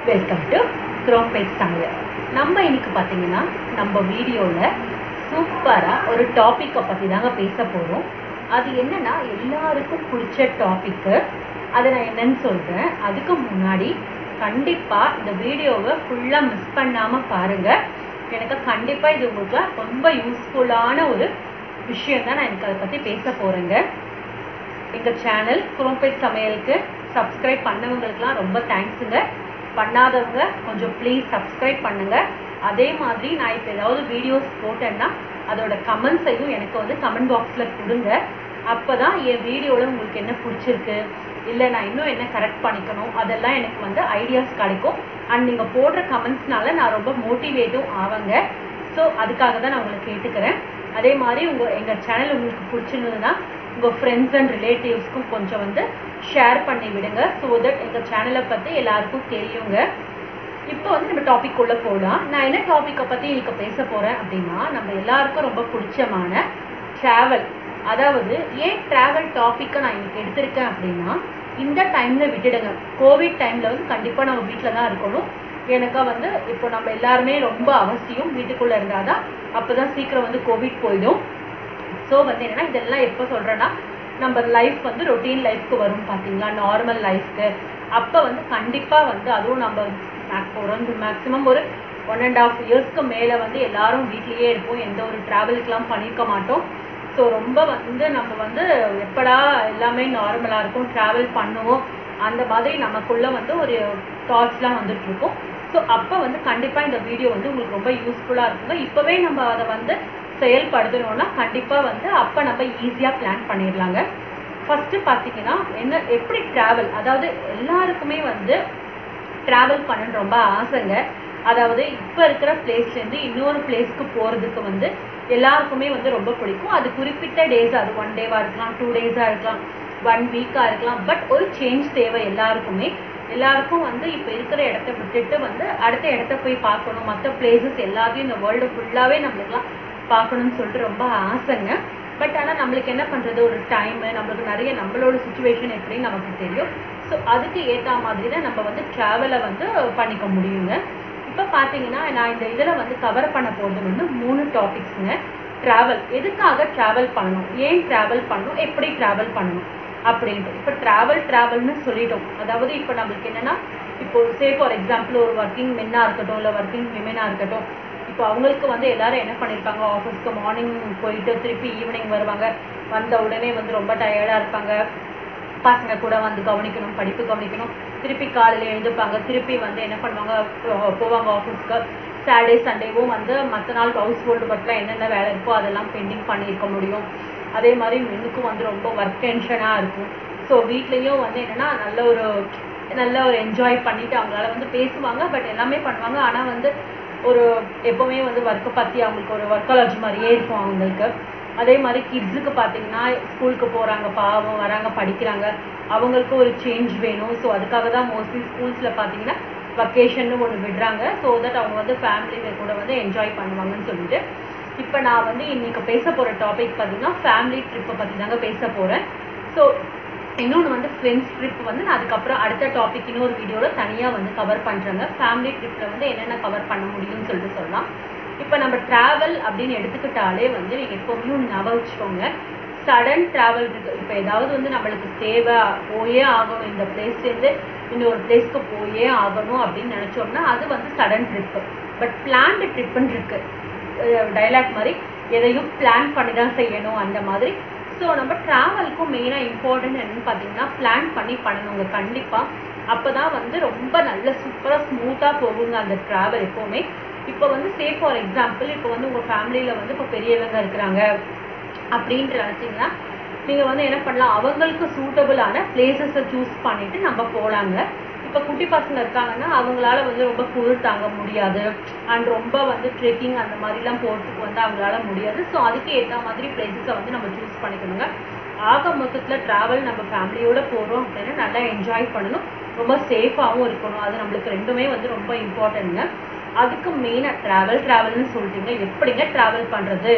Welcome to Chromepet சமையல். நம்ம இன்னைக்கு பார்த்தீங்கன்னா நம்ம வீடியோவில் சூப்பராக ஒரு டாப்பிக்கை பற்றி தாங்க பேச போகிறோம். அது என்னன்னா எல்லாருக்கும் பிடிச்ச டாப்பிக்கு. அதை நான் என்னன்னு சொல்கிறேன். அதுக்கு முன்னாடி கண்டிப்பாக இந்த வீடியோவை ஃபுல்லாக மிஸ் பண்ணாமல் பாருங்கள். எனக்கு கண்டிப்பாக இது உங்களுக்கு ரொம்ப யூஸ்ஃபுல்லான ஒரு விஷயம் தான். நான் எனக்கு அதை பற்றி பேச போகிறேங்க. எங்கள் சேனல் குரோம்பேட் சமையலுக்கு சப்ஸ்கிரைப் பண்ணவங்களுக்குலாம் ரொம்ப தேங்க்ஸுங்க. பண்ணாதவங்க கொஞ்சம் ப்ளீஸ் சப்ஸ்கிரைப் பண்ணுங்கள். அதே மாதிரி நான் இப்போ ஏதாவது வீடியோஸ் போட்டேன்னா அதோட கமெண்ட்ஸையும் எனக்கு கமெண்ட் பாக்ஸில் கொடுங்க. அப்போ தான் என் வீடியோவில் உங்களுக்கு என்ன பிடிச்சிருக்கு, இல்லை நான் இன்னும் என்ன கரெக்ட் பண்ணிக்கணும், அதெல்லாம் எனக்கு ஐடியாஸ் கிடைக்கும். அண்ட் நீங்கள் போடுற கமெண்ட்ஸ்னால நான் ரொம்ப மோட்டிவேட்டும் ஆவேங்க. ஸோ அதுக்காக தான் நான் உங்களை கேட்டுக்கிறேன். அதே மாதிரி எங்கள் சேனல் உங்களுக்கு பிடிச்சிருந்ததுன்னா உங்கள் ஃப்ரெண்ட்ஸ் அண்ட் ரிலேட்டிவ்ஸ்க்கும் கொஞ்சம் ஷேர் பண்ணி விடுங்க. ஸோ தட் எங்கள் சேனலை பற்றி எல்லாருக்கும் தெரியுங்க. இப்போ நம்ம டாபிக் உள்ள போகலாம். நான் என்ன டாப்பிக்கை பற்றி இன்னைக்கு பேச போகிறேன் அப்படின்னா, நம்ம எல்லாருக்கும் ரொம்ப பிடிச்சமான ட்ராவல். அதாவது ஏன் ட்ராவல் டாப்பிக்கை நான் இன்னைக்கு எடுத்திருக்கேன் அப்படின்னா, இந்த டைமில் விட்டுடுங்க. கோவிட் டைமில் கண்டிப்பாக நம்ம வீட்டில் தான் இருக்கணும். எனக்கு இப்போ நம்ம எல்லாருமே ரொம்ப அவசியம் வீட்டுக்குள்ளே இருந்தால் தான். அப்போ தான் சீக்கிரம் கோவிட் போயிடும். ஸோ என்னென்னா இதெல்லாம் எப்போ சொல்கிறேன்னா, நம்ம லைஃப் ரொட்டீன் லைஃப்க்கு வரும் பார்த்தீங்களா, நார்மல் லைஃப்க்கு. அப்போ கண்டிப்பாக அதுவும் நம்ம மேக்ஸிமம் ஒரு 1.5 இயர்ஸ்க்கு மேலே எல்லாரும் வீட்லேயே இருப்போம். எந்த ஒரு ட்ராவலுக்கெலாம் பண்ணியிருக்க மாட்டோம். ஸோ ரொம்ப நம்ம எப்படா எல்லாமே நார்மலாக இருக்கும், ட்ராவல் பண்ணுவோம், அந்த மாதிரி நமக்குள்ளே ஒரு தாட்ஸ்லாம் வந்துட்டுருக்கும். ஸோ அப்போ கண்டிப்பாக இந்த வீடியோ உங்களுக்கு ரொம்ப யூஸ்ஃபுல்லாக இருக்குங்க. இப்போவே நம்ம அதை செயல்படுத்தணும்னா கண்டிப்பாக அப்போ நம்ம ஈஸியாக பிளான் பண்ணிடலாங்க. ஃபஸ்ட்டு பார்த்தீங்கன்னா எப்படி ட்ராவல், அதாவது எல்லாருக்குமே ட்ராவல் பண்ணணுன்னு ரொம்ப ஆசைங்க. அதாவது இப்போ இருக்கிற பிளேஸ்லேருந்து இன்னொரு பிளேஸ்க்கு போகிறதுக்கு எல்லாருக்குமே ரொம்ப பிடிக்கும். அது குறிப்பிட்ட டேஸ், அது 1 டேவாக இருக்கலாம், 2 டேஸாக இருக்கலாம், 1 வீக்காக இருக்கலாம். பட் ஒரு சேஞ்ச் தேவை எல்லாருக்குமே. எல்லாருக்கும் இப்போ இருக்கிற இடத்த விட்டுட்டு அடுத்த இடத்த போய் பார்க்கணும், மற்ற பிளேசஸ் எல்லாத்தையும் இந்த வேர்ல்டு ஃபுல்லாகவே நம்மளுக்குலாம் பார்க்கணும்னு சொல்லிட்டு ரொம்ப ஆசைங்க. பட் ஆனால் நம்மளுக்கு என்ன பண்ணுறது, ஒரு டைமு, நம்மளுக்கு நிறைய நம்மளோட சுச்சுவேஷன் எப்படின்னு நமக்கு தெரியும். ஸோ அதுக்கு ஏற்ற மாதிரி தான் நம்ம ட்ராவலை பண்ணிக்க முடியுங்க. இப்போ பார்த்தீங்கன்னா நான் இந்த இதில் கவர் பண்ண போகிறது 3 டாபிக்ஸுங்க. ட்ராவல், எதுக்காக ட்ராவல் பண்ணணும், ஏன் ட்ராவல் பண்ணணும், எப்படி ட்ராவல் பண்ணணும் அப்படின்ட்டு. இப்போ ட்ராவல்னு சொல்லிட்டோம். அதாவது இப்போ நம்மளுக்கு என்னென்னா, இப்போ ஃபார் எக்ஸாம்பிள் ஒரு ஒர்க்கிங் மென்னாக இருக்கட்டும், இல்லை ஒர்க்கிங் விமெனாக இருக்கட்டும். இப்போ அவங்களுக்கு எல்லாரும் என்ன பண்ணியிருப்பாங்க, ஆஃபீஸ்க்கு மார்னிங் போயிட்டு திருப்பி ஈவினிங் வருவாங்க. வந்த உடனே ரொம்ப டயர்டாக இருப்பாங்க. பசங்க கூட கவனிக்கணும், படிப்பு கவனிக்கணும். திருப்பி காலையில் எழுந்துப்பாங்க. திருப்பி என்ன பண்ணுவாங்க, போவாங்க ஆஃபீஸ்க்கு. சாட்டர்டே சண்டேவும் மற்ற நாள் ஹவுஸ் ஹோல்டு ஒர்க்லாம் என்னென்ன வேலை இருக்கோ அதெல்லாம் பெண்டிங் பண்ணியிருக்க முடியும். அதே மாதிரி மென்னுக்கும் ரொம்ப ஒர்க் டென்ஷனாக இருக்கும். ஸோ வீட்லேயும் என்னென்னா நல்ல ஒரு என்ஜாய் பண்ணிவிட்டு அவங்களால பேசுவாங்க. பட் எல்லாமே பண்ணுவாங்க. ஆனால் ஒரு எப்போவுமே ஒர்க்கை பற்றி அவங்களுக்கு ஒரு ஒர்க்காலஜி மாதிரியே இருக்கும் அவங்களுக்கு. அதே மாதிரி கிட்ஸுக்கு பார்த்தீங்கன்னா ஸ்கூலுக்கு போகிறாங்க, பாவம் வராங்க, படிக்கிறாங்க, அவங்களுக்கு ஒரு சேஞ்ச் வேணும். ஸோ அதுக்காக தான் மோஸ்ட்லி ஸ்கூல்ஸில் பார்த்தீங்கன்னா வக்கேஷன்னு ஒன்று விடுறாங்க. ஸோ தட் அவங்க ஃபேமிலி கூட என்ஜாய் பண்ணுவாங்கன்னு சொல்லிட்டு. இப்போ நான் இன்றைக்கி பேச போகிற டாபிக் பார்த்தீங்கன்னா ஃபேமிலி ட்ரிப்பை பற்றி தாங்க பேச போகிறேன். ஸோ இன்னொன்று ஃப்ரெண்ட்ஸ் ட்ரிப் நான் அதுக்கப்புறம் அடுத்த டாபிக் இன்னொரு வீடியோவில் தனியாக கவர் பண்ணுறேங்க. ஃபேமிலி ட்ரிப்பில் என்னென்ன கவர் பண்ண முடியும்னு சொல்லிட்டு சொல்லலாம். இப்போ நம்ம ட்ராவல் அப்படின்னு எடுத்துக்கிட்டாலே நீங்கள் எப்போவுமே ஞாபகம் வச்சுக்கோங்க, சடன் ட்ராவல் இருக்குது. இப்போ ஏதாவது நம்மளுக்கு தேவை, போயே ஆகணும், இந்த பிளேஸ்லேருந்து இன்னொரு பிளேஸ்க்கு போயே ஆகணும் அப்படின்னு நினச்சோம்னா அது சடன் ட்ரிப்பு. பட் பிளான்டு ட்ரிப்புன்னு இருக்குது. டைலாக் மாதிரி எதையும் பிளான் பண்ணி தான் செய்யணும், அந்த மாதிரி. ஸோ நம்ம ட்ராவலுக்கும் மெயினாக இம்பார்ட்டன்ட் என்னென்னு பார்த்தீங்கன்னா பிளான் பண்ணி பண்ணணுங்க கண்டிப்பாக. அப்போ தான் ரொம்ப நல்ல சூப்பராக ஸ்மூத்தாக போகுங்க அந்த ட்ராவல் எப்போவுமே. இப்போ ஃபார் எக்ஸாம்பிள் இப்போ உங்கள் ஃபேமிலியில் இப்போ பெரியவங்க இருக்கிறாங்க அப்படின்ட்டு நினச்சிங்கன்னா நீங்கள் என்ன பண்ணலாம், அவங்களுக்கு சூட்டபுளான பிளேசஸை சூஸ் பண்ணிவிட்டு நம்ம போகலாங்க. இப்போ குட்டி பசங்க இருக்காங்கன்னா அவங்களால ரொம்ப குளிர் தாங்க முடியாது. அண்ட் ரொம்ப ட்ரெக்கிங் அந்த மாதிரிலாம் போகிறதுக்கு அவங்களால முடியாது. ஸோ அதுக்கு ஏற்ற மாதிரி பிளேசஸை நம்ம சூஸ் பண்ணிக்கணுங்க. ஆக மொத்தத்தில் ட்ராவல் நம்ம ஃபேமிலியோடு போகிறோம் அப்படின்னா நல்லா என்ஜாய் பண்ணணும், ரொம்ப சேஃபாகவும் இருக்கணும். அது நம்மளுக்கு ரெண்டுமே ரொம்ப இம்பார்ட்டன்ட்ங்க. அதுக்கு மெயினாக ட்ராவல்னு சொல்லிட்டீங்க, எப்படிங்க ட்ராவல் பண்ணுறது,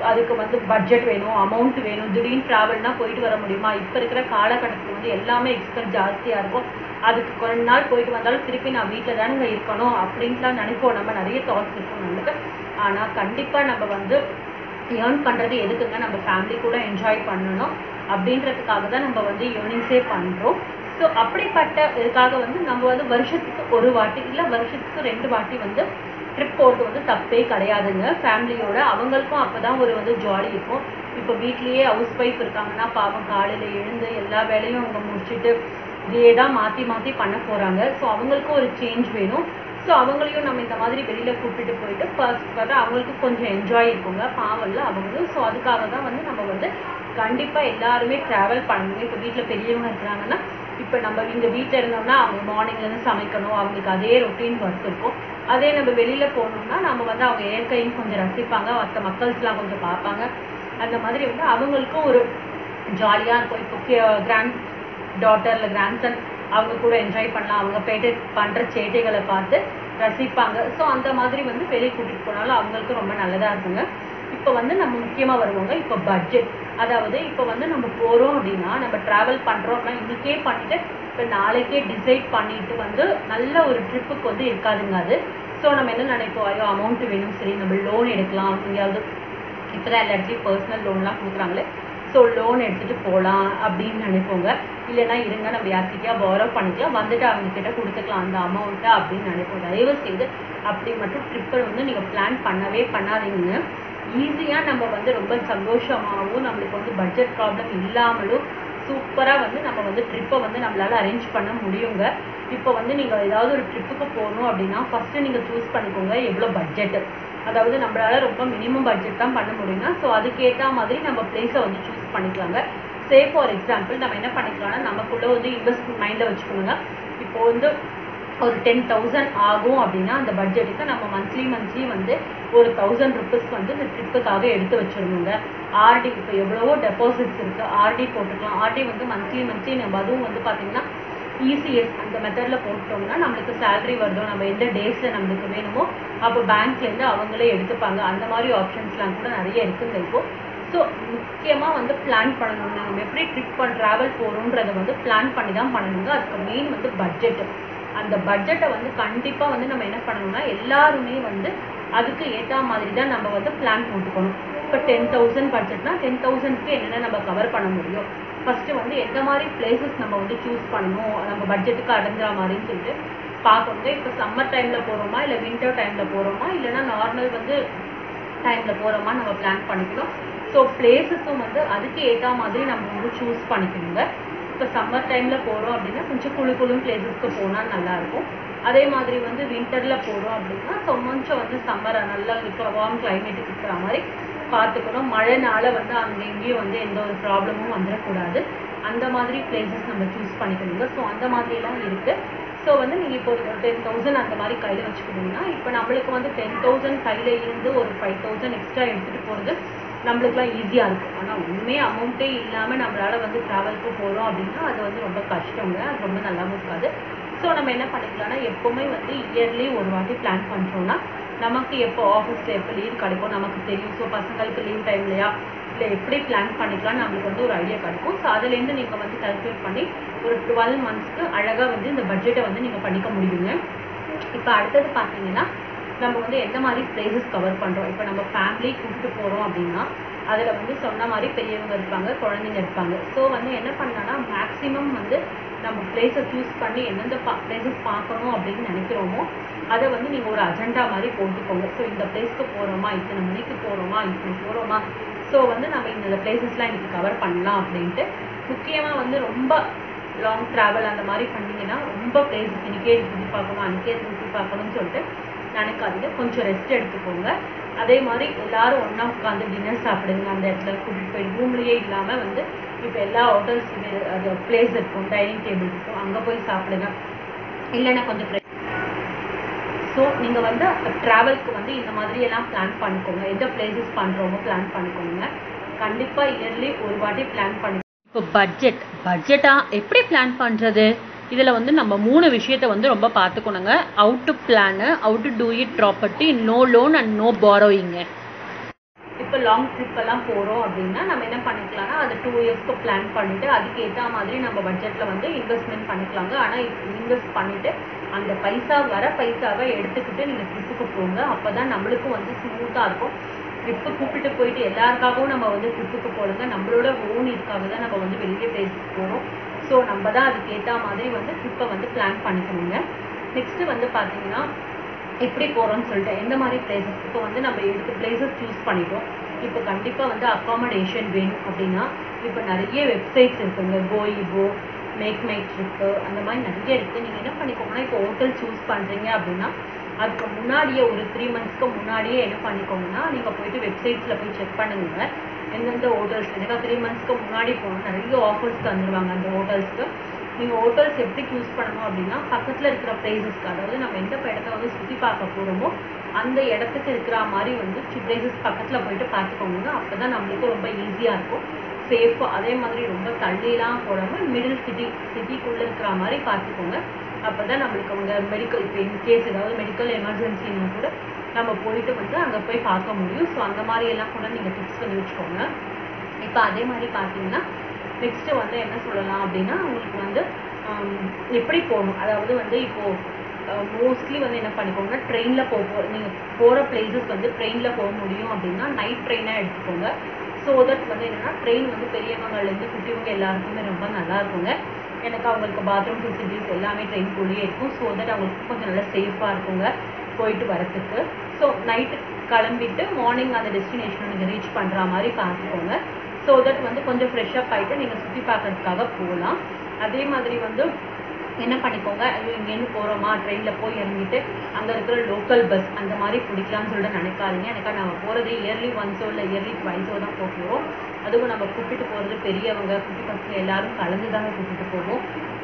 அதுக்கு வந்து பட்ஜெட் வேணும், அமௌண்ட் வேணும். திடீர்னு ட்ராவல்னா போயிட்டு வர முடியுமா? இப்போ இருக்கிற காலகட்டத்துக்கு வந்து எல்லாமே எக்ஸ்பென்ஸ் ஜாஸ்தியாக இருக்கும். அதுக்கு கொஞ்ச நாள் போயிட்டு வந்தாலும் திருப்பி நான் வீட்டில் தானே இருக்கணும் அப்படின்ட்டுலாம் நினைப்போம். நம்ம நிறைய தாட்ஸ் இருக்கும் நம்மளுக்கு. ஆனால் கண்டிப்பாக நம்ம வந்து ஏர்ன் பண்ணுறது எதுக்குங்க? நம்ம ஃபேமிலி கூட என்ஜாய் பண்ணணும் அப்படின்றதுக்காக தான் நம்ம வந்து ஏர்னிங்ஸே பண்ணுறோம். ஸோ அப்படிப்பட்ட இதுக்காக வந்து நம்ம வந்து வருஷத்துக்கு ஒரு வாட்டி இல்லை வருஷத்துக்கு 2 வாட்டி வந்து ட்ரிப் போகிறது வந்து தப்பே கிடையாதுங்க ஃபேமிலியோட. அவங்களுக்கும் அப்போ தான் ஒரு வந்து ஜாலி இருக்கும். இப்போ வீட்லேயே ஹவுஸ் ஒய்ஃப் இருக்காங்கன்னா பாவம் காலையில் எழுந்து எல்லா வேலையும் அவங்க முடிச்சுட்டு இதே தான் மாற்றி மாற்றி பண்ண போகிறாங்க. ஸோ அவங்களுக்கும் ஒரு சேஞ்ச் வேணும். ஸோ அவங்களையும் நம்ம இந்த மாதிரி வெளியில் கூப்பிட்டு போயிட்டு ஃபர்ஸ்ட் அவங்களுக்கு கொஞ்சம் என்ஜாய் இருக்குங்க, பாவம்ல அவங்களும். ஸோ அதுக்காக தான் வந்து நம்ம வந்து கண்டிப்பாக எல்லாருமே ட்ராவல் பண்ணணும். இப்போ வீட்டில் பெரியவங்க இருக்கிறாங்கன்னா இப்போ நம்ம இங்கே வீட்டில் இருந்தோம்னா அவங்க மார்னிங்லேருந்து சமைக்கணும், அவங்களுக்கு அதே ரொட்டீன் ஒர்க் இருக்கும். அதே நம்ம வெளியில் போகணும்னா நம்ம வந்து அவங்க இயற்கையும் கொஞ்சம் ரசிப்பாங்க, மற்ற மக்கள்ஸ்லாம் கொஞ்சம் பார்ப்பாங்க. அந்த மாதிரி வந்து அவங்களுக்கும் ஒரு ஜாலியாக இருக்கும். இப்போ கிராண்ட் டாட்டர் இல்லை கிராண்ட் சன் அவங்க கூட என்ஜாய் பண்ணலாம், அவங்க பேட்டை பண்ணுற சேட்டைகளை பார்த்து ரசிப்பாங்க. ஸோ அந்த மாதிரி வந்து வெளியே கூட்டிகிட்டு போனாலும் அவங்களுக்கும் ரொம்ப நல்லதாக இருக்குங்க. இப்போ வந்து நம்ம முக்கியமாக வருவாங்க இப்போ பட்ஜெட். அதாவது இப்போ வந்து நம்ம போகிறோம் அப்படின்னா நம்ம ட்ராவல் பண்ணுறோம் அப்படின்னா இன்றைக்கே பண்ணிவிட்டு இப்போ நாளைக்கே டிசைட் பண்ணிட்டு வந்து நல்ல ஒரு ட்ரிப்புக்கு வந்து இருக்காதுங்க அது. ஸோ நம்ம என்ன நினைப்போம், ஐயோ அமௌண்ட் வேணும், சரி நம்ம லோன் எடுக்கலாம், எங்கேயாவது இப்போ தான் எல்லா இடத்துலையும் பர்சனல் லோன்லாம் கொடுக்குறாங்களே, ஸோ லோன் எடுத்துகிட்டு போகலாம் அப்படின்னு நினைப்போங்க. இல்லைன்னா இருங்க நம்ம யார்கிட்டயா பாரோ பண்ணிக்கலாம், வந்துட்டு அவங்கக்கிட்ட கொடுத்துக்கலாம் அந்த அமௌண்ட்டை அப்படின்னு நினைப்போம். தயவு செய்து அப்படி மட்டும் ட்ரிப்பை வந்து நீங்கள் பிளான் பண்ணவே பண்ணாதீங்க. ஈஸியாக நம்ம வந்து ரொம்ப சந்தோஷமாகவும் நம்மளுக்கு வந்து பட்ஜெட் ப்ராப்ளம் இல்லாமலும் சூப்பராக வந்து நம்ம வந்து ட்ரிப்பை வந்து நம்மளால் அரேஞ்ச் பண்ண முடியுங்க. இப்போ வந்து நீங்கள் ஏதாவது ஒரு ட்ரிப்புக்கு போகணும் அப்படின்னா ஃபஸ்ட்டு நீங்கள் சூஸ் பண்ணிக்கோங்க எவ்வளோ பட்ஜெட்டு. அதாவது நம்மளால் ரொம்ப மினிமம் பட்ஜெட் தான் பண்ண முடியும்னா ஸோ அதுக்கேற்ற மாதிரி நம்ம பிளேஸை வந்து சூஸ் பண்ணிக்கலாங்க. சே ஃபார் எக்ஸாம்பிள் நம்ம என்ன பண்ணிக்கலாம்னா நமக்குள்ளே வந்து இன்வெஸ்ட்மெண்ட் மைண்டில் வச்சுக்கோங்க. இப்போ வந்து ஒரு 10,000 ஆகும் அப்படின்னா அந்த பட்ஜெட்டுக்கு நம்ம மந்த்லி வந்து ஒரு 1000 ருபீஸ் வந்து இந்த ட்ரிப்புக்காக எடுத்து வச்சுருந்தோங்க. ஆர்டி இப்போ எவ்வளவோ டெபாசிட்ஸ் இருக்குது, ஆர்டி போட்டுக்கலாம். ஆர்டி வந்து மந்த்லி நம்ம அதுவும் வந்து பார்த்திங்கன்னா இசிஎஸ் அந்த மெத்தடில் போட்டோம்னா நம்மளுக்கு சேலரி வருதோ நம்ம எந்த டேஸில் நம்மளுக்கு வேணுமோ அப்போ பேங்க்லேருந்து அவங்களே எடுத்துப்பாங்க. அந்த மாதிரி ஆப்ஷன்ஸ்லாம் கூட நிறைய இருக்குங்க இப்போது. ஸோ முக்கியமாக வந்து பிளான் பண்ணணுங்க. நம்ம எப்படி ட்ராவல் போகிறோன்றதை வந்து பிளான் பண்ணி தான் பண்ணணுங்க. அதுக்கு மெயின் வந்து பட்ஜெட்டு. அந்த பட்ஜெட்டை வந்து கண்டிப்பாக வந்து நம்ம என்ன பண்ணணும்னா எல்லாருமே வந்து அதுக்கு ஏற்ற மாதிரி தான் நம்ம வந்து பிளான் போட்டுக்கணும். இப்போ 10,000 பட்ஜெட்னா 10,000க்கு என்னென்ன நம்ம கவர் பண்ண முடியும், ஃபஸ்ட்டு வந்து எந்த மாதிரி பிளேசஸ் நம்ம வந்து சூஸ் பண்ணணும் நம்ம பட்ஜெட்டுக்கு அடைஞ்சிற மாதிரின்னு சொல்லிட்டு பார்க்கணுங்க. இப்போ சம்மர் டைமில் போகிறோமா இல்லை வின்டர் டைமில் போகிறோமா இல்லைன்னா நார்மல் வந்து டைமில் போகிறோமா நம்ம பிளான் பண்ணிக்கணும். ஸோ பிளேஸஸும் வந்து அதுக்கு ஏற்ற மாதிரி நம்ம வந்து சூஸ் பண்ணிக்கணுங்க. இப்போ சம்மர் டைமில் போகிறோம் அப்படின்னா கொஞ்சம் குளும் பிளேஸஸ்க்கு போனால் நல்லாயிருக்கும். அதே மாதிரி வந்து வின்டரில் போகிறோம் அப்படின்னா ஸோ கொஞ்சம் வந்து சம்மரை நல்லா வார்ம் கிளைமேட்டுக்கு இருக்கிற மாதிரி பார்த்துக்கணும். மழைனால வந்து அங்கே எங்கேயும் வந்து எந்த ஒரு ப்ராப்ளமும் வந்துடக்கூடாது. அந்த மாதிரி பிளேசஸ் நம்ம சூஸ் பண்ணிக்கணுங்க. ஸோ அந்த மாதிரிலாம் இருக்குது. ஸோ வந்து நீங்கள் இப்போ 10,000 அந்த மாதிரி கையில் வச்சுக்கிட்டிங்கன்னா இப்போ நம்மளுக்கு வந்து 10,000 கையில் இருந்து ஒரு 5,000 எக்ஸ்ட்ரா எடுத்துகிட்டு போகிறது நம்மளுக்குலாம் ஈஸியாக இருக்கும். ஆனால் ஒன்றுமே அமௌண்ட்டே இல்லாமல் நம்மளால் வந்து ட்ராவலுக்கு போகிறோம் அப்படின்னா அது வந்து ரொம்ப கஷ்டங்க, அது ரொம்ப நல்லாவும் இருக்காது. ஸோ நம்ம என்ன பண்ணிக்கலாம்னா எப்போவுமே வந்து இயர்லி ஒரு வாட்டி பிளான் பண்ணுறோன்னா நமக்கு எப்போ ஆஃபீஸில் எப்போ லீவ் கிடைக்கும் நமக்கு தெரியும். ஸோ பசங்களுக்கு லீவ் டைம்லையா இல்லை எப்படி பிளான் பண்ணிக்கலாம் நம்மளுக்கு வந்து ஒரு ஐடியா கிடைக்கும். ஸோ அதுலேருந்து நீங்கள் வந்து கால்குலேட் பண்ணி ஒரு 12 மந்த்ஸ்க்கு அழகாக வந்து இந்த பட்ஜெட்டை வந்து நீங்கள் பண்ணிக்க முடியுங்க. இப்போ அடுத்தது பார்த்தீங்கன்னா நம்ம வந்து எந்த மாதிரி பிளேசஸ் கவர் பண்ணுறோம். இப்போ நம்ம ஃபேமிலி கூப்பிட்டு போகிறோம் அப்படின்னா அதில் வந்து சொன்ன மாதிரி பெரியவங்க இருப்பாங்க, குழந்தைங்க இருப்பாங்க. ஸோ வந்து என்ன பண்ணலான்னா மேக்ஸிமம் வந்து நம்ம பிளேஸை சூஸ் பண்ணி எந்தெந்த பிளேசஸ் பார்க்கணும் அப்படின்னு நினைக்கிறோமோ அதை வந்து நீங்கள் ஒரு அஜெண்டா மாதிரி போட்டுக்கோங்க. ஸோ இந்த பிளேஸ்க்கு போகிறோமா, இத்தனை மணிக்கு போகிறோமா, இப்படி போகிறோமா, ஸோ வந்து நம்ம இந்த பிளேசஸ்லாம் இன்றைக்கி கவர் பண்ணலாம் அப்படின்ட்டு. முக்கியமாக வந்து ரொம்ப லாங் ட்ராவல் அந்த மாதிரி பண்ணிங்கன்னா ரொம்ப பிளேஸஸ் இன்றைக்கே சுற்றி பார்க்கணும் அன்றைக்கே சுற்றி பார்க்கணும்னு சொல்லிட்டு நினைக்காதீங்க. கொஞ்சம் ரெஸ்ட் எடுத்துக்கோங்க. அதே மாதிரி எல்லோரும் ஒன்றா உட்காந்து டின்னர் சாப்பிடுங்க. அந்த இடத்துல கூட்டிகிட்டு போய் ரூம்லேயே இல்லாமல் வந்து இப்போ எல்லா ஹோட்டல்ஸ் அது பிளேஸ் இருக்கும், டைனிங் டேபிள் இருக்கும், அங்கே போய் சாப்பிடுங்க. இல்லைன்னா கொஞ்சம் ஸோ நீங்கள் வந்து ட்ராவலுக்கு வந்து இந்த மாதிரியெல்லாம் பிளான் பண்ணிக்கோங்க. எந்த பிளேசஸ் பண்ணுறோமோ பிளான் பண்ணிக்கோங்க. கண்டிப்பாக இயர்லி ஒரு வாட்டி பிளான் பண்ணி. இப்போ பட்ஜெட்டாக எப்படி பிளான் பண்ணுறது, இதில் வந்து நம்ம 3 விஷயத்தை வந்து ரொம்ப பார்த்துக்கணுங்க. How to plan, how to do it property, no loan and no பாரோயிங்க. இப்போ லாங் ட்ரிப்பெல்லாம் போகிறோம் அப்படின்னா நம்ம என்ன பண்ணிக்கலாம்னா அது 2 இயர்ஸ்க்கு பிளான் பண்ணிவிட்டு அதுக்கு ஏற்ற மாதிரி நம்ம பட்ஜெட்டில் வந்து இன்வெஸ்ட்மெண்ட் பண்ணிக்கலாங்க. ஆனால் இன்வெஸ்ட் பண்ணிவிட்டு அந்த பைசாவை எடுத்துக்கிட்டு நீங்கள் ட்ரிப்புக்கு போங்க. அப்போ தான் நம்மளுக்கும் வந்து ஸ்மூத்தாக இருக்கும். ட்ரிப்பு கூப்பிட்டு போயிட்டு எல்லாருக்காகவும் நம்ம வந்து ட்ரிப்புக்கு போடுங்க. நம்மளோட ஓன் இதுக்காக தான் நம்ம வந்து வெளியே பிளேஸஸ் போகிறோம். ஸோ நம்ம தான் அதுக்கு ஏற்ற மாதிரி வந்து ட்ரிப்பை வந்து பிளான் பண்ணிக்கணுங்க. நெக்ஸ்ட்டு வந்து பார்த்தீங்கன்னா எப்படி போகிறோம்னு சொல்லிட்டு எந்த மாதிரி பிளேசஸ் இப்போ வந்து நம்ம எடுத்து பிளேசஸ் சூஸ் பண்ணிட்டோம். இப்போ கண்டிப்பாக வந்து அக்காமடேஷன் வேணும் அப்படின்னா இப்போ நிறைய வெப்சைட்ஸ் இருக்குங்க. கோயிபோ, மேக் மை ட்ரிப்பு, அந்த மாதிரி நிறைய இருக்குது. நீங்கள் என்ன பண்ணிக்கோங்கன்னா இப்போ ஹோட்டல் சூஸ் பண்ணுறீங்க அப்படின்னா அதுக்கு முன்னாடியே ஒரு 3 மந்த்ஸ்க்கு முன்னாடியே என்ன பண்ணிக்கோங்கன்னா நீங்கள் போயிட்டு வெப்சைட்ஸில் போய் செக் பண்ணுங்க எந்தெந்த ஹோட்டல்ஸ். எனக்கு 3 மந்த்ஸ்க்கு முன்னாடி போகணும் நிறைய ஆஃபர்ஸ் தந்துடுவாங்க அந்த ஹோட்டல்ஸ்க்கு. நீங்கள் ஹோட்டல்ஸ் எப்படி சூஸ் பண்ணணும் அப்படின்னா பக்கத்தில் இருக்கிற பிளேசஸ்க்கு, அதாவது நம்ம எந்த இடத்த வந்து சுற்றி பார்க்க போகிறோமோ அந்த இடத்துக்கு இருக்கிற மாதிரி வந்து பிளேசஸ் பக்கத்தில் போயிட்டு பார்த்துக்கோங்க. அப்போ தான் நம்மளுக்கு ரொம்ப ஈஸியாக இருக்கும், சேஃபாக. அதே மாதிரி ரொம்ப தள்ளிலாம் போடாமல் மிடில் சிட்டிக்குள்ளே இருக்கிற மாதிரி பார்த்துக்கோங்க. அப்போ தான் நம்மளுக்கு அவங்க மெடிக்கல் இப்போ இன்கேஸ் ஏதாவது மெடிக்கல் எமர்ஜென்சின்னா கூட நம்ம போயிட்டு வந்து அங்கே போய் பார்க்க முடியும். ஸோ அந்த மாதிரி எல்லாம் கூட நீங்கள் டிப்ஸ் பண்ணி வச்சுக்கோங்க. இப்போ அதே மாதிரி பார்த்தீங்கன்னா நெக்ஸ்ட்டு வந்து என்ன சொல்லலாம் அப்படின்னா உங்களுக்கு வந்து எப்படி போகணும், அதாவது வந்து இப்போது மோஸ்ட்லி வந்து என்ன பண்ணிக்கோங்க ட்ரெயினில் நீங்கள் போகிற பிளேசஸ் வந்து ட்ரெயினில் போக முடியும் அப்படின்னா நைட் ட்ரெயினாக எடுத்துக்கோங்க. ஸோ தட் வந்து என்னென்னா ட்ரெயின் வந்து பெரியவங்கலேருந்து குட்டிவங்க எல்லாருக்குமே ரொம்ப நல்லா இருக்குங்க. எனக்கு அவங்களுக்கு பாத்ரூம் ஃபெசிலிட்டிஸ் எல்லாமே ட்ரெயின்குள்ளேயே இருக்கும். ஸோ தட் அவங்களுக்கு கொஞ்சம் நல்லா சேஃபாக இருக்குங்க போயிட்டு வரத்துக்கு. ஸோ நைட்டு கிளம்பிட்டு மார்னிங் அந்த டெஸ்டினேஷனை நீங்கள் ரீச் பண்ணுற மாதிரி பார்த்துக்கோங்க. ஸோ தட் வந்து கொஞ்சம் ஃப்ரெஷ்ஷப் ஆகிட்டு நீங்கள் சுற்றி பார்க்கறதுக்காக போகலாம். அதே மாதிரி வந்து என்ன பண்ணிக்கோங்க, ஐயோ இங்கேருந்து போகிறோமா ட்ரெயினில் போய் இறங்கிட்டு அங்கே இருக்கிற லோக்கல் பஸ் அந்த மாதிரி பிடிக்கலாம்னு சொல்லிட்டு நினைக்காதீங்க. எனக்கு நம்ம போகிறது இயர்லி ஒன்ஸோ இல்லை இயர்லி ட்வைஸோ தான் போகிறோம். அதுவும் நம்ம கூப்பிட்டு போகிறது பெரியவங்க குட்டி பசங்க எல்லாரும் கலந்து தாங்க கூப்பிட்டு போவோம்.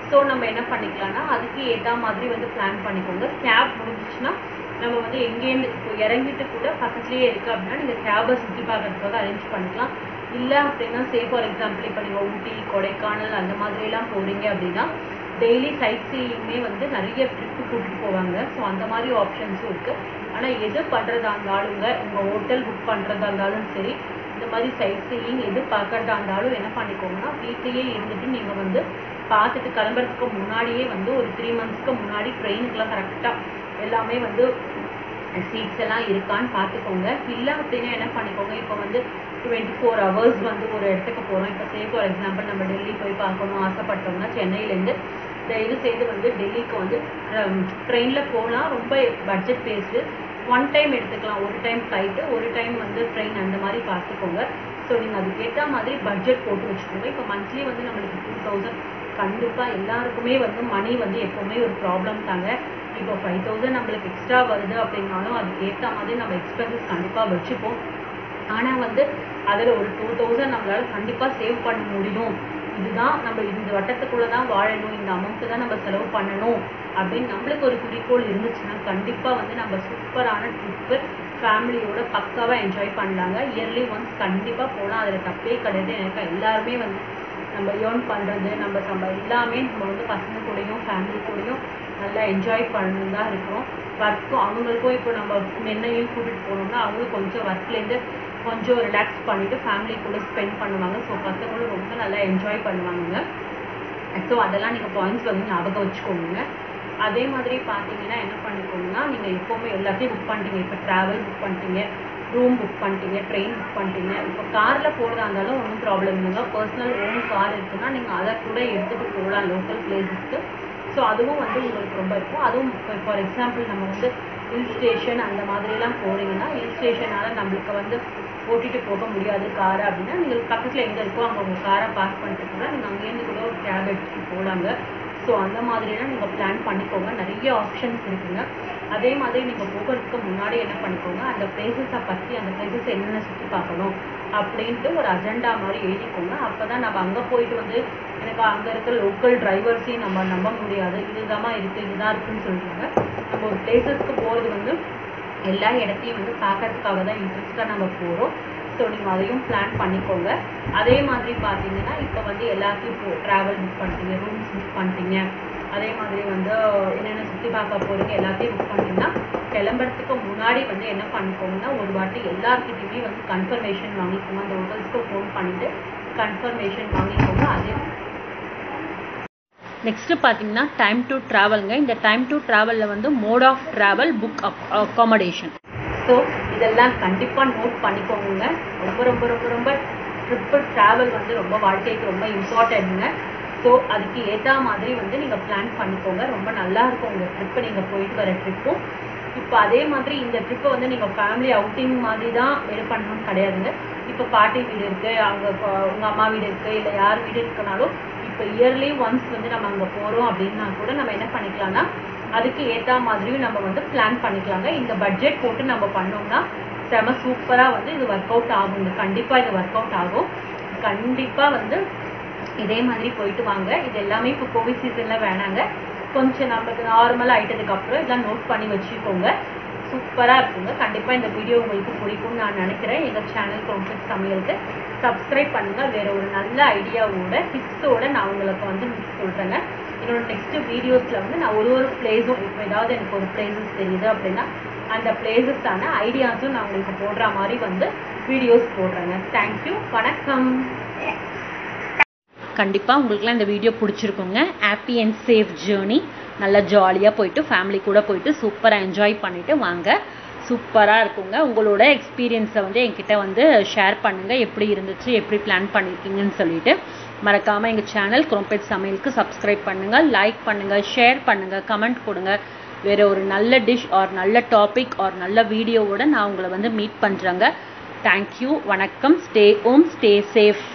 ஸோ நம்ம என்ன பண்ணிக்கலாம்னா அதுக்கு ஏற்ற மாதிரி வந்து பிளான் பண்ணிக்கோங்க. கேப் முடிஞ்சிச்சுன்னா நம்ம வந்து எங்கேருந்து இப்போ இறங்கிட்டு கூட பக்கத்துலேயே இருக்குது அப்படின்னா நீங்கள் கேபை சுற்றி பார்க்கறதுக்காக அரேஞ்ச் பண்ணிக்கலாம். இல்லை அப்படின்னா ஃபார் எக்ஸாம்பிள் இப்போ நீங்கள் ஊட்டி, கொடைக்கானல் அந்த மாதிரிலாம் போகிறீங்க அப்படின்னா டெய்லி சைட் சீயிங்குமே வந்து நிறைய ட்ரிப்பு கூப்பிட்டு போவாங்க. ஸோ அந்த மாதிரி ஆப்ஷன்ஸும் இருக்குது. ஆனால் எது பண்ணுறதா இருந்தாலுங்க உங்கள் ஹோட்டல் புக் பண்ணுறதா இருந்தாலும் சரி, இந்த மாதிரி சைட் சீயிங் எது பார்க்குறதா இருந்தாலும் என்ன பண்ணிக்கோங்கன்னா வீட்லேயே இருந்துட்டு நீங்கள் வந்து பார்த்துட்டு கிளம்புறதுக்கு முன்னாடியே வந்து ஒரு 3 மந்த்ஸ்க்கு முன்னாடி ட்ரெயினுக்குலாம் கரெக்டாக எல்லாமே வந்து சீட்ஸ் எல்லாம் இருக்கான்னு பார்த்துக்கோங்க. இல்லை அப்படின்னா என்ன பண்ணிக்கோங்க, இப்போ வந்து 24 ஹவர்ஸ் வந்து ஒரு இடத்துக்கு போகிறோம். இப்போ ஃபார் எக்ஸாம்பிள் நம்ம டெல்லி போய் பார்க்கணும் ஆசைப்பட்டோம்னா சென்னையிலேருந்து தயவு செய்து வந்து டெல்லிக்கு வந்து ட்ரெயினில் போகலாம். ரொம்ப பட்ஜெட் பேஸ்டு. 1 டைம் எடுத்துக்கலாம், ஒரு டைம் ஃப்ளைட்டு, ஒரு டைம் வந்து ட்ரெயின், அந்த மாதிரி பார்த்துக்கோங்க. ஸோ நீங்கள் அதுக்கேற்ற மாதிரி பட்ஜெட் போட்டு வச்சுக்கோங்க. இப்போ மந்த்லி வந்து நம்மளுக்கு 2000 கண்டிப்பாக எல்லாருக்குமே வந்து மணி வந்து எப்போவுமே ஒரு ப்ராப்ளம் தாங்க. இப்போ 5000 நம்மளுக்கு எக்ஸ்ட்ரா வருது அப்படின்னாலும் அதுக்கேற்ற மாதிரி நம்ம எக்ஸ்பென்சஸ் கண்டிப்பாக வச்சுப்போம். ஆனால் வந்து அதில் ஒரு 2000 நம்மளால் கண்டிப்பாக சேவ் பண்ண முடியும். இதுதான் நம்ம இந்த வட்டத்துக்குள்ளே தான் வாழணும், இந்த அமௌண்ட்டு தான் நம்ம செலவு பண்ணணும் அப்படின்னு நம்மளுக்கு ஒரு குறிக்கோள் இருந்துச்சுன்னா கண்டிப்பாக வந்து நம்ம சூப்பரான ட்ரிப்பு ஃபேமிலியோட பக்காவாக என்ஜாய் பண்ணலாங்க. இயர்லி ஒன்ஸ் கண்டிப்பாக போகலாம், அதில் தப்பே கிடையாது. எனக்கு எல்லாருமே வந்து நம்ம ஏர்ன் பண்ணுறது நம்ம எல்லாமே நம்ம வந்து பசங்க கூடயும் ஃபேமிலி கூடயும் நல்லா என்ஜாய் பண்ணணும் தான் இருக்கிறோம். ஒர்க்கும் அவங்களுக்கும் இப்போ நம்ம என்னையும் கூட்டிகிட்டு போனோம்னா அவங்களும் கொஞ்சம் ஒர்க்லேருந்து கொஞ்சம் ரிலாக்ஸ் பண்ணிவிட்டு ஃபேமிலி கூட ஸ்பெண்ட் பண்ணுவாங்க. ஸோ பசங்களும் ரொம்ப நல்லா என்ஜாய் பண்ணுவாங்க. ஸோ அதெல்லாம் நீங்கள் பாயிண்ட்ஸ் வந்து ஞாபகம் வச்சுக்கோங்க. அதே மாதிரி பார்த்தீங்கன்னா என்ன பண்ணிக்கோங்கன்னா நீங்கள் எப்போவுமே எல்லாத்தையும் புக் பண்ணிட்டீங்க. இப்போ ட்ராவல் புக் பண்ணிட்டீங்க, ரூம் புக் பண்ணிட்டீங்க, ட்ரெயின் புக் பண்ணிட்டீங்க. இப்போ காரில் போகிறதா இருந்தாலும் ஒன்றும் ப்ராப்ளம் இல்லைங்க. பர்சனல் ஓன் கார் இருக்குன்னா நீங்கள் அதை கூட எடுத்துகிட்டு போகலாம் லோக்கல் பிளேஸஸ்க்கு. ஸோ அதுவும் வந்து உங்களுக்கு ரொம்ப இருக்கும். அதுவும் இப்போ ஃபார் எக்ஸாம்பிள் நம்ம வந்து ஹில் ஸ்டேஷன் அந்த மாதிரிலாம் போகிறீங்கன்னா ஹில் ஸ்டேஷனால் நம்மளுக்கு வந்து ஓட்டிகிட்டு போக முடியாது காரை அப்படின்னா நீங்கள் பக்கத்தில் எங்கே இருக்கோ அங்கே உங்கள் காரை பார்க் பண்ணிட்டு கூட நீங்கள் அங்கேருந்து கூட ஒரு கேப் எடுத்துகிட்டு போகலாங்க. ஸோ அந்த மாதிரிலாம் நீங்கள் பிளான் பண்ணிக்கோங்க. நிறைய ஆப்ஷன்ஸ் இருக்குங்க. அதே மாதிரி நீங்கள் போகிறதுக்கு முன்னாடி என்ன பண்ணிக்கோங்க, அந்த பிளேசஸை பற்றி அந்த பிளேசஸ் என்னென்ன சுற்றி பார்க்கணும் அப்படின்ட்டு ஒரு அஜெண்டா மாதிரி எழுதிக்கோங்க. அப்போ தான் நம்ம அங்கே போயிட்டு வந்து எனக்கு அங்கே இருக்கிற லோக்கல் டிரைவர்ஸையும் நம்ம நம்ப முடியாது, இதுதான் இருக்குது இதுதான் இருக்குதுன்னு சொல்கிறாங்க. நம்ம ஒரு பிளேசஸ்க்கு போகிறது வந்து எல்லா இடத்தையும் வந்து பார்க்கறதுக்காக தான் இன்ட்ரெஸ்ட்டாக நம்ம போகிறோம். ஸோ நீங்கள் அதையும் பிளான் பண்ணிக்கோங்க. அதே மாதிரி பார்த்தீங்கன்னா இப்போ வந்து எல்லாத்தையும் ட்ராவல் புக் பண்ணிட்டீங்க, ரூம்ஸ் புக் பண்ணிட்டீங்க, அதே மாதிரி வந்து என்னென்ன சுற்றி பார்க்க போகிறீங்க எல்லாத்தையும் புக் பண்ணிட்டீங்கன்னா கிளம்புறதுக்கு முன்னாடி வந்து என்ன பண்ணிக்கோங்கன்னா ஒரு வாட்டி எல்லாருக்கிட்டையுமே வந்து கன்ஃபர்மேஷன் வாங்கிக்கோங்க. அந்த ஹோட்டல்ஸ்க்கு ஃபோன் பண்ணிவிட்டு கன்ஃபர்மேஷன் வாங்கிக்கோங்க. அதே நெக்ஸ்ட்டு பார்த்தீங்கன்னா டைம் டு ட்ராவலுங்க. இந்த டைம் டு ட்ராவலில் வந்து mode of travel, book accommodation. So இதெல்லாம் கண்டிப்பாக நோட் பண்ணிக்கோங்க. ரொம்ப ரொம்ப ரொம்ப ரொம்ப ட்ரிப்பு ட்ராவல் வந்து ரொம்ப வாழ்க்கைக்கு ரொம்ப இம்பார்ட்டன்ட்டுங்க. ஸோ அதுக்கு ஏற்ற மாதிரி வந்து நீங்கள் பிளான் பண்ணிக்கோங்க. ரொம்ப நல்லாயிருக்கும் உங்கள் ட்ரிப்பு, நீங்கள் போயிட்டு வர ட்ரிப்பும். இப்போ அதே மாதிரி இந்த ட்ரிப்பை வந்து நீங்கள் ஃபேமிலி அவுட்டிங் மாதிரி தான் இது பண்ணணும்னு கிடையாதுங்க. இப்போ பாட்டி வீடு இருக்குது, அங்கே உங்கள் அம்மா வீடு இருக்குது, இல்லை யார் வீடு இருக்குனாலும் இப்போ இயர்லி ஒன்ஸ் வந்து நம்ம அங்கே போகிறோம் அப்படின்னா கூட நம்ம என்ன பண்ணிக்கலாம்னா அதுக்கு ஏற்ற மாதிரியும் நம்ம வந்து பிளான் பண்ணிக்கலாங்க. இந்த பட்ஜெட் போட்டு நம்ம பண்ணோம்னா செம சூப்பராக வந்து இது ஒர்க் அவுட் ஆகுங்க. கண்டிப்பாக இது ஒர்க் அவுட் ஆகும். கண்டிப்பாக வந்து இதே மாதிரி போயிட்டு வாங்க. இது எல்லாமே இப்போ கோவிட் சீசனில் வேணாங்க, கொஞ்சம் நமக்கு நார்மல் ஆகிட்டதுக்கப்புறம் இதெல்லாம் நோட் பண்ணி வச்சுக்கோங்க. சூப்பராக இருக்குங்க. கண்டிப்பாக இந்த வீடியோ உங்களுக்கு பிடிக்கும்னு நான் நினைக்கிறேன். எங்கள் சேனல் க்ரோம்பெட் சமையலுக்கு சப்ஸ்கிரைப் பண்ணுங்கள். வேறு ஒரு நல்ல ஐடியாவோட டிப்ஸோடு நான் உங்களுக்கு வந்து சொல்கிறேங்க. என்னோட நெக்ஸ்ட்டு வீடியோஸில் வந்து நான் ஒரு பிளேஸும், இப்போ ஏதாவது எனக்கு ஒரு பிளேசஸ் தெரியுது அப்படின்னா அந்த பிளேசஸான ஐடியாஸும் நான் உங்களுக்கு போடுற மாதிரி வந்து வீடியோஸ் போடுறேங்க. தேங்க்யூ, வணக்கம். கண்டிப்பாக உங்களுக்குலாம் இந்த வீடியோ பிடிச்சிருக்குங்க. Happy and safe journey. நல்லா ஜாலியாக போயிட்டு ஃபேமிலி கூட போயிட்டு சூப்பராக என்ஜாய் பண்ணிவிட்டு வாங்க. சூப்பராக இருக்குங்க. உங்களோட எக்ஸ்பீரியன்ஸை வந்து என்கிட்ட வந்து ஷேர் பண்ணுங்கள். எப்படி இருந்துச்சு, எப்படி பிளான் பண்ணியிருக்கீங்கன்னு சொல்லிட்டு மறக்காமல் எங்கள் சேனல் க்ரோம்பெட் சமையலுக்கு சப்ஸ்கிரைப் பண்ணுங்கள், லைக் பண்ணுங்கள், ஷேர் பண்ணுங்கள், கமெண்ட் கொடுங்க. வேறு ஒரு நல்ல டிஷ் ஆர் நல்ல டாபிக் ஆர் நல்ல வீடியோவோட நான் உங்களை வந்து மீட் பண்ணுறேங்க. தேங்க்யூ, வணக்கம். Stay home, stay safe.